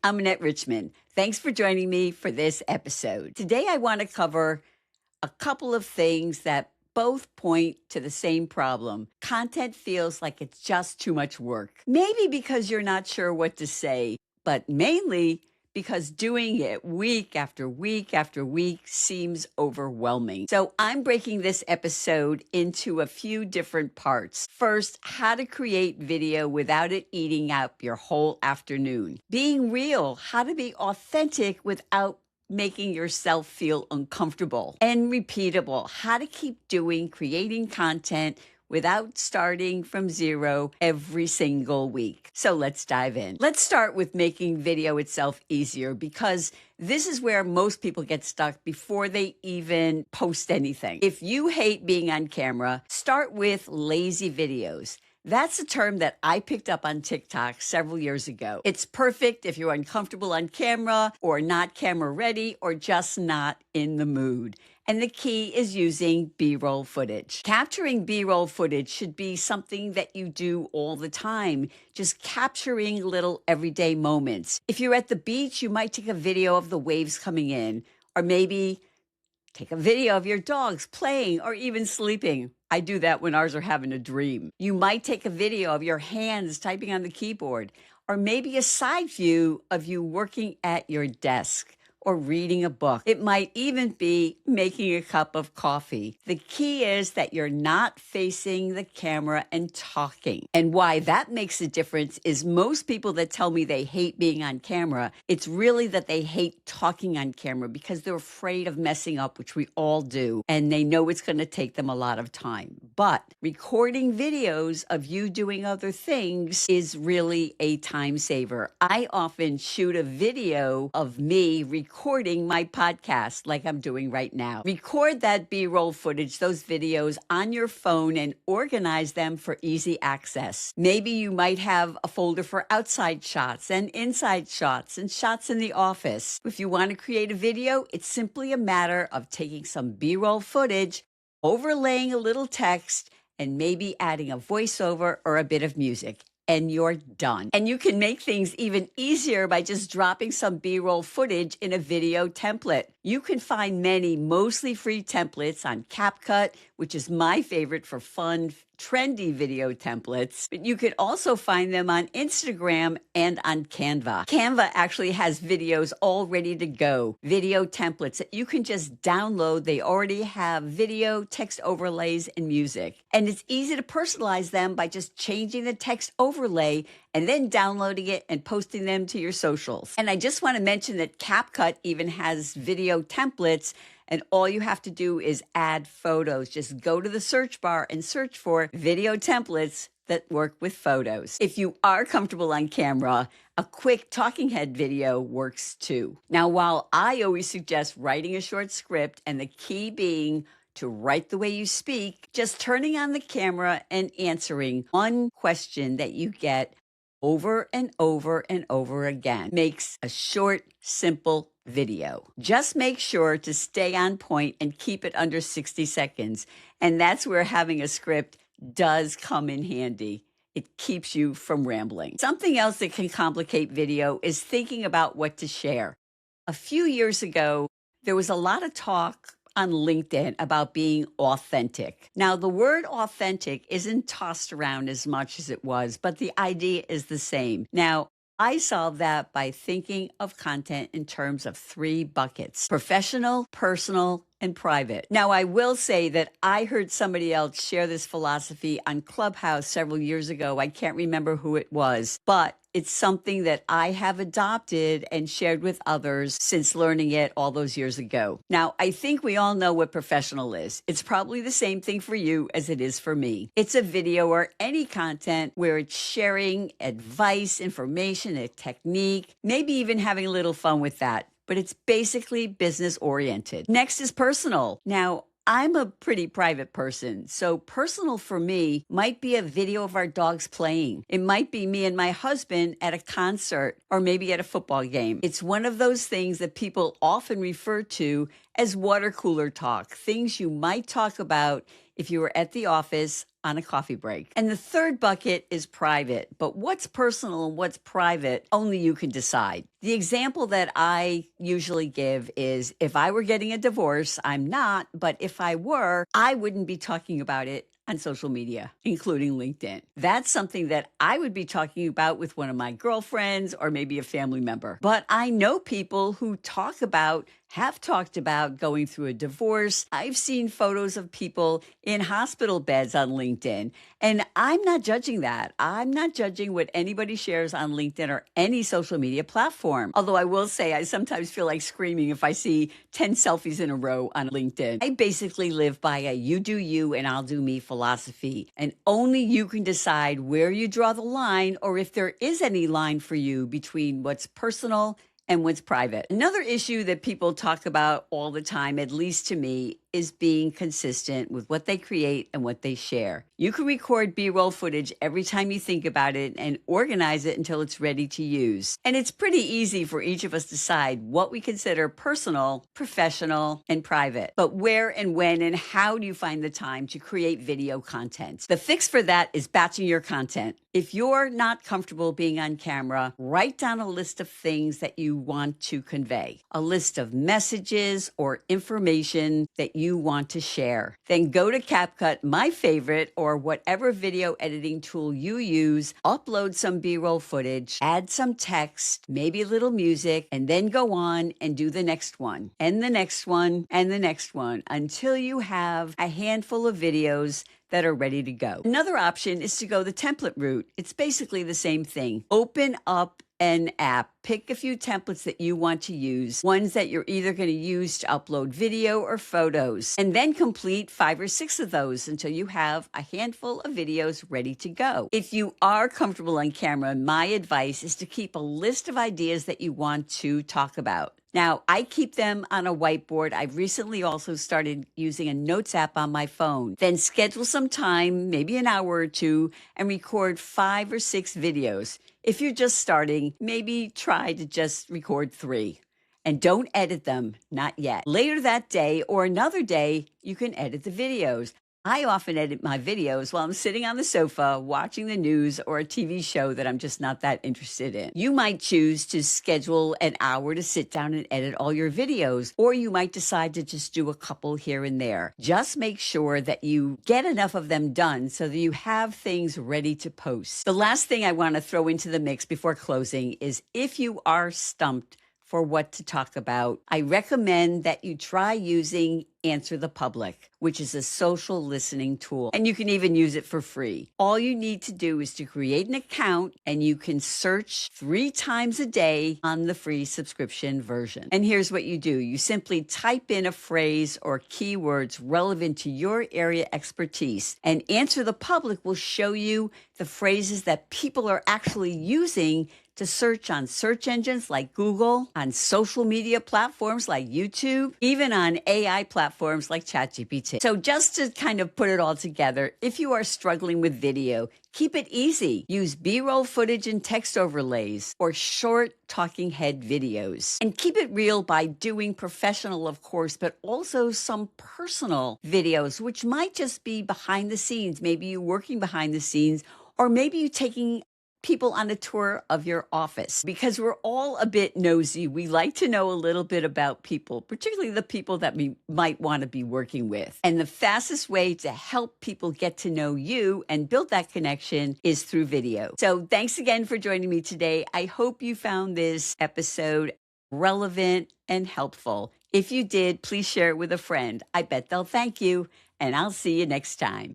I'm Annette Richmond. Thanks for joining me for this episode. Today, I want to cover a couple of things that both point to the same problem. Content feels like it's just too much work. Maybe because you're not sure what to say, but mainly because doing it week after week after week seems overwhelming. So I'm breaking this episode into a few different parts. First, how to create video without it eating up your whole afternoon. Being real, how to be authentic without making yourself feel uncomfortable. And repeatable, how to keep creating content without starting from zero every single week. So let's dive in. Let's start with making video itself easier, because this is where most people get stuck before they even post anything. If you hate being on camera, start with lazy videos. That's a term that I picked up on TikTok several years ago. It's perfect if you're uncomfortable on camera or not camera ready or just not in the mood. And the key is using B-roll footage. Capturing B-roll footage should be something that you do all the time, just capturing little everyday moments. If you're at the beach, you might take a video of the waves coming in, or maybe take a video of your dogs playing or even sleeping. I do that when ours are having a dream. You might take a video of your hands typing on the keyboard, or maybe a side view of you working at your desk or reading a book. It might even be making a cup of coffee. The key is that you're not facing the camera and talking. And why that makes a difference is most people that tell me they hate being on camera, it's really that they hate talking on camera because they're afraid of messing up, which we all do, and they know it's going to take them a lot of time. But recording videos of you doing other things is really a time saver. I often shoot a video of me recording my podcast like I'm doing right now. Record that B-roll footage, those videos on your phone, and organize them for easy access. Maybe you might have a folder for outside shots and inside shots and shots in the office. If you want to create a video, it's simply a matter of taking some B-roll footage, overlaying a little text, and maybe adding a voiceover or a bit of music, and you're done. And you can make things even easier by just dropping some B-roll footage in a video template. You can find many mostly free templates on CapCut, which is my favorite for fun, trendy video templates. But you could also find them on Instagram and on Canva. Canva actually has videos all ready to go, video templates that you can just download. They already have video, text overlays, and music. And it's easy to personalize them by just changing the text overlay and then downloading it and posting them to your socials. And I just want to mention that CapCut even has video templates, and all you have to do is add photos. Just go to the search bar and search for video templates that work with photos. If you are comfortable on camera, a quick talking head video works too. Now, while I always suggest writing a short script, and the key being to write the way you speak, just turning on the camera and answering one question that you get over and over and over again makes a short, simple video. Just make sure to stay on point and keep it under 60 seconds. And that's where having a script does come in handy. It keeps you from rambling. Something else that can complicate video is thinking about what to share. A few years ago, there was a lot of talk on LinkedIn about being authentic. Now, the word authentic isn't tossed around as much as it was, but the idea is the same. Now, I solve that by thinking of content in terms of 3 buckets: professional, personal, and private. Now, I will say that I heard somebody else share this philosophy on Clubhouse several years ago. I can't remember who it was, but it's something that I have adopted and shared with others since learning it all those years ago. Now, I think we all know what professional is. It's probably the same thing for you as it is for me. It's a video or any content where it's sharing advice, information, a technique, maybe even having a little fun with that. But it's basically business oriented. Next is personal. Now, I'm a pretty private person, so personal for me might be a video of our dogs playing. It might be me and my husband at a concert or maybe at a football game. It's one of those things that people often refer to as water cooler talk, things you might talk about if you were at the office on a coffee break. And the third bucket is private, but what's personal and what's private, only you can decide. The example that I usually give is if I were getting a divorce, I'm not, but if I were, I wouldn't be talking about it on social media, including LinkedIn. That's something that I would be talking about with one of my girlfriends or maybe a family member. But I know people who have talked about going through a divorce. I've seen photos of people in hospital beds on LinkedIn, and I'm not judging that. I'm not judging what anybody shares on LinkedIn or any social media platform. Although I will say I sometimes feel like screaming if I see 10 selfies in a row on LinkedIn. I basically live by a you do you and I'll do me philosophy, and only you can decide where you draw the line or if there is any line for you between what's personal and what's private. Another issue that people talk about all the time, at least to me, is being consistent with what they create and what they share. You can record B-roll footage every time you think about it and organize it until it's ready to use. And it's pretty easy for each of us to decide what we consider personal, professional, and private. But where and when and how do you find the time to create video content? The fix for that is batching your content. If you're not comfortable being on camera, write down a list of things that you want to convey, a list of messages or information that you want to share. Then go to CapCut, my favorite, or whatever video editing tool you use, upload some B-roll footage, add some text, maybe a little music, and then go on and do the next one, and the next one, and the next one, until you have a handful of videos that are ready to go. Another option is to go the template route. It's basically the same thing. Open up an app, pick a few templates that you want to use, ones that you're either going to use to upload video or photos, and then complete 5 or 6 of those until you have a handful of videos ready to go. If you are comfortable on camera, my advice is to keep a list of ideas that you want to talk about. Now, I keep them on a whiteboard. I've recently also started using a notes app on my phone. Then schedule some time, maybe an hour or two, and record 5 or 6 videos. If you're just starting, maybe try to just record 3. And don't edit them, not yet. Later that day or another day, you can edit the videos. I often edit my videos while I'm sitting on the sofa watching the news or a TV show that I'm just not that interested in. You might choose to schedule an hour to sit down and edit all your videos, or you might decide to just do a couple here and there. Just make sure that you get enough of them done so that you have things ready to post. The last thing I want to throw into the mix before closing is if you are stumped for what to talk about, I recommend that you try using Answer the Public, which is a social listening tool. And you can even use it for free. All you need to do is to create an account and you can search 3 times a day on the free subscription version. And here's what you do. You simply type in a phrase or keywords relevant to your area expertise, and Answer the Public will show you the phrases that people are actually using to search on search engines like Google, on social media platforms like YouTube, even on AI platforms like ChatGPT. So just to kind of put it all together, if you are struggling with video, keep it easy. Use B-roll footage and text overlays or short talking head videos. And keep it real by doing professional, of course, but also some personal videos, which might just be behind the scenes. Maybe you working behind the scenes, or maybe you taking people on a tour of your office. Because we're all a bit nosy. We like to know a little bit about people, particularly the people that we might want to be working with. And the fastest way to help people get to know you and build that connection is through video. So thanks again for joining me today. I hope you found this episode relevant and helpful. If you did, please share it with a friend. I bet they'll thank you, and I'll see you next time.